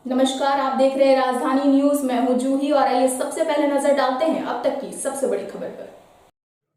नमस्कार, आप देख रहे हैं राजधानी न्यूज। मैं हूं जूही और आइए सबसे पहले नजर डालते हैं अब तक की सबसे बड़ी खबर पर।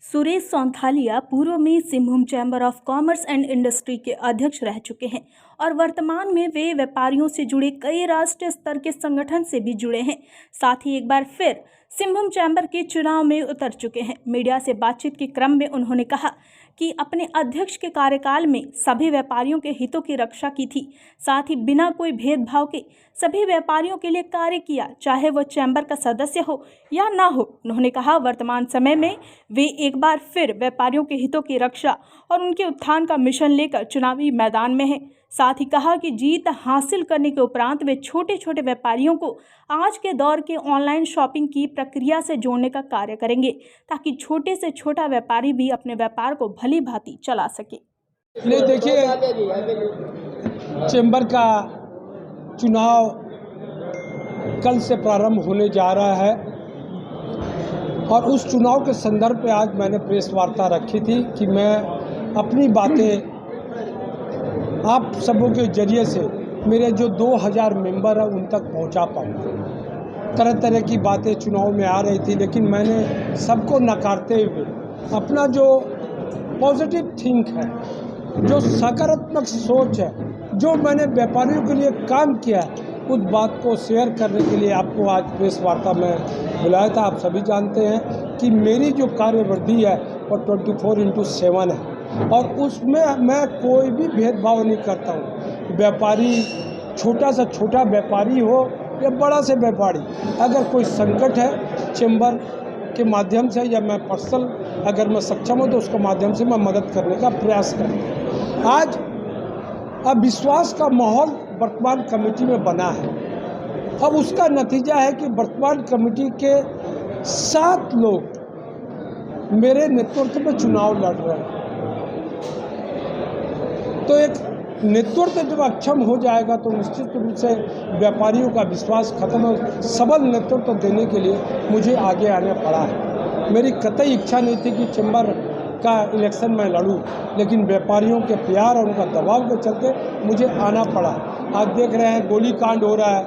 सुरेश सौंथालिया पूर्व में Singhbhum chamber of commerce and industry के अध्यक्ष रह चुके हैं और वर्तमान में वे व्यापारियों से जुड़े कई राष्ट्रीय स्तर के संगठन से भी जुड़े हैं। साथ ही एक बार फिर सिंहभूम चैम्बर के चुनाव में उतर चुके हैं। मीडिया से बातचीत के क्रम में उन्होंने कहा कि अपने अध्यक्ष के कार्यकाल में सभी व्यापारियों के हितों की रक्षा की थी, साथ ही बिना कोई भेदभाव के सभी व्यापारियों के लिए कार्य किया, चाहे वो चैम्बर का सदस्य हो या ना हो। उन्होंने कहा वर्तमान समय में वे एक बार फिर व्यापारियों के हितों की रक्षा और उनके उत्थान का मिशन लेकर चुनावी मैदान में हैं। साथ ही कहा कि जीत हासिल करने के उपरांत वे छोटे छोटे व्यापारियों को आज के दौर के ऑनलाइन शॉपिंग की प्रक्रिया से जोड़ने का कार्य करेंगे, ताकि छोटे से छोटा व्यापारी भी अपने व्यापार को भली भांति चला सके। देखिए, चैम्बर का चुनाव कल से प्रारंभ होने जा रहा है और उस चुनाव के संदर्भ पे आज मैंने प्रेस वार्ता रखी थी कि मैं अपनी बातें आप सबों के जरिए से मेरे जो 2000 मेंबर हैं उन तक पहुंचा पाऊँ। तरह तरह की बातें चुनाव में आ रही थी, लेकिन मैंने सबको नकारते हुए अपना जो पॉजिटिव थिंक है, जो सकारात्मक सोच है, जो मैंने व्यापारियों के लिए काम किया है, उस बात को शेयर करने के लिए आपको आज प्रेस वार्ता में बुलाया था। आप सभी जानते हैं कि मेरी जो कार्यवृद्धि है वो 24/7 है और उसमें मैं कोई भी भेदभाव नहीं करता हूँ। व्यापारी छोटा से छोटा व्यापारी हो या बड़ा से व्यापारी, अगर कोई संकट है चैम्बर के माध्यम से या मैं पर्सनल अगर मैं सक्षम हूँ तो उसके माध्यम से मैं मदद करने का प्रयास करूँ। आज अविश्वास का माहौल वर्तमान कमेटी में बना है। अब उसका नतीजा है कि वर्तमान कमेटी के 7 लोग मेरे नेतृत्व में चुनाव लड़ रहे हैं। तो एक नेतृत्व जब अक्षम हो जाएगा तो निश्चित रूप से व्यापारियों का विश्वास खत्म हो। सबल नेतृत्व देने के लिए मुझे आगे आना पड़ा है। मेरी कतई इच्छा नहीं थी कि चैम्बर का इलेक्शन में लड़ूं, लेकिन व्यापारियों के प्यार और उनका दबाव के चलते मुझे आना पड़ा। आप देख रहे हैं गोली कांड हो रहा है,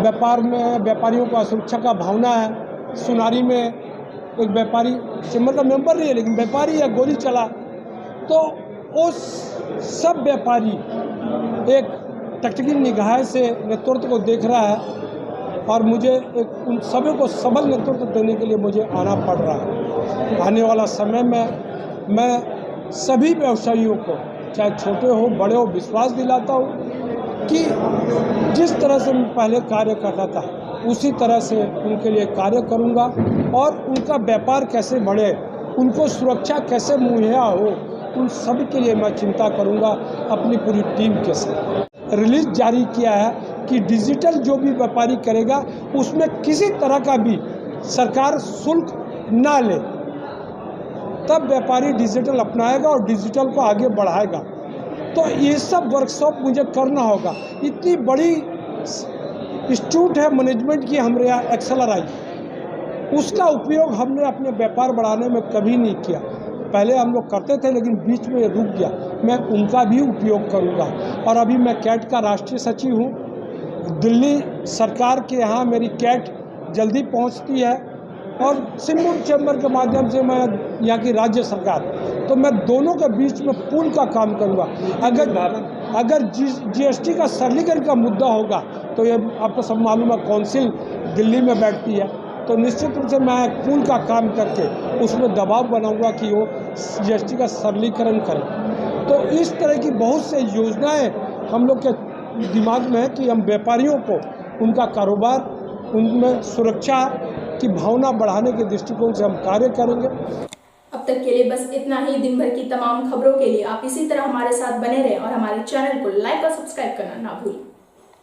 व्यापार में व्यापारियों को असुरक्षा का भावना है। सुनारी में एक व्यापारी चैम्बर का मेंबर नहीं है लेकिन व्यापारी है, गोली चला। तो उस सब व्यापारी एक टकटकी निगाह से नेतृत्व को देख रहा है और मुझे एक उन सभी को सबल नेतृत्व देने के लिए मुझे आना पड़ रहा है। आने वाला समय में मैं सभी व्यवसायियों को, चाहे छोटे हो बड़े हो, विश्वास दिलाता हूँ कि जिस तरह से मैं पहले कार्य करता था उसी तरह से उनके लिए कार्य करूँगा और उनका व्यापार कैसे बढ़े, उनको सुरक्षा कैसे मुहैया हो, उन सभी के लिए मैं चिंता करूंगा अपनी पूरी टीम के साथ। रिलीज जारी किया है कि डिजिटल जो भी व्यापारी करेगा उसमें किसी तरह का भी सरकार शुल्क ना ले, तब व्यापारी डिजिटल अपनाएगा और डिजिटल को आगे बढ़ाएगा। तो ये सब वर्कशॉप मुझे करना होगा। इतनी बड़ी इंस्टीट्यूट है मैनेजमेंट की हमारे यहाँ एक्सेलराई, उसका उपयोग हमने अपने व्यापार बढ़ाने में कभी नहीं किया। पहले हम लोग करते थे लेकिन बीच में रुक गया। मैं उनका भी उपयोग करूंगा और अभी मैं कैट का राष्ट्रीय सचिव हूं। दिल्ली सरकार के यहाँ मेरी कैट जल्दी पहुंचती है और सिंहभूम चैम्बर के माध्यम से मैं यहाँ की राज्य सरकार, तो मैं दोनों के बीच में पुल का काम करूंगा। अगर जीएसटी का सरलीकरण का मुद्दा होगा तो ये आपको सब मालूम है, काउंसिल दिल्ली में बैठती है, तो निश्चित रूप से मैं एक पुल का काम करके उसमें दबाव बनाऊंगा कि वो जीएसटी का सरलीकरण करें। तो इस तरह की बहुत से योजनाएं हम लोग के दिमाग में है कि हम व्यापारियों को उनका कारोबार, उनमें सुरक्षा की भावना बढ़ाने के दृष्टिकोण से हम कार्य करेंगे। अब तक के लिए बस इतना ही। दिन भर की तमाम खबरों के लिए आप इसी तरह हमारे साथ बने रहें और हमारे चैनल को लाइक और सब्सक्राइब करना ना भूलें।